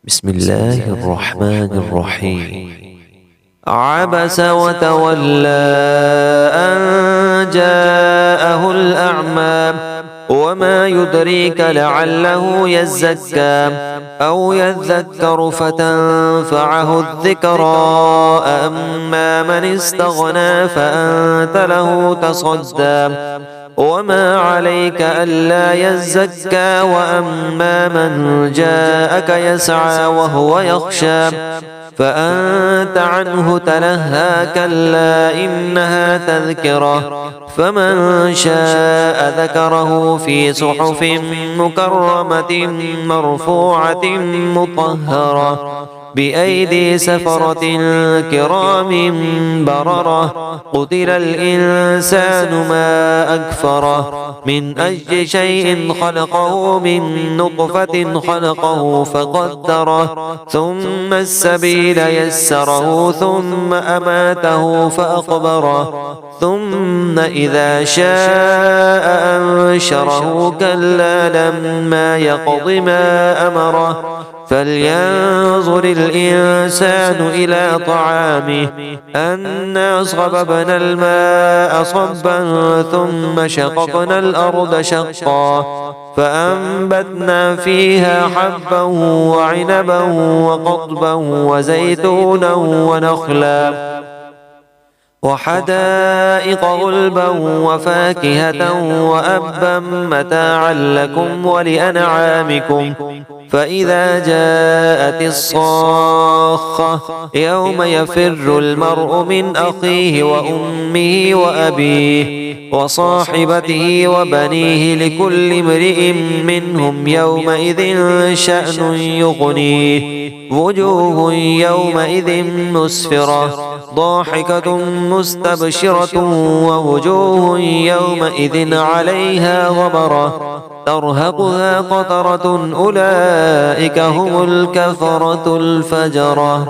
بسم الله الرحمن الرحيم. عبس وتولى أن جاءه الأعمى وما يدريك لعله يزكى أو يذكر فتنفعه الذكرى أما من استغنى فأنت له تصدى وما عليك ألا يزكى وأما من جاءك يسعى وهو يخشى فأنت عنه تلهى كلا إنها تذكرة فمن شاء ذكره في صحف مكرمة مرفوعة مطهرة بأيدي سفرة كرام بررة قتل الإنسان ما أكفره من أي شيء خلقه من نطفة خلقه فقدره ثم السبيل يسره ثم أماته فأقبره ثم إذا شاء أنشره كلا لما يقض ما أمره فلينظر الإنسان إلى طعامه أنا صببنا الماء صبا ثم شققنا الأرض شقا فأنبتنا فيها حبا وعنبا وقضبا وزيتونا ونخلا وحدائق غلبا وفاكهة وأبا متاعا لكم ولأنعامكم فإذا جاءت الصاخة يوم يفر المرء من أخيه وأمه وأبيه وصاحبته وبنيه لكل امرئ منهم يومئذ شأن يغنيه وجوه يومئذ مسفرة ضاحكة مستبشرة ووجوه يومئذ عليها غبرة ترهقها قترة أولئك هم الكفرة الفجرة.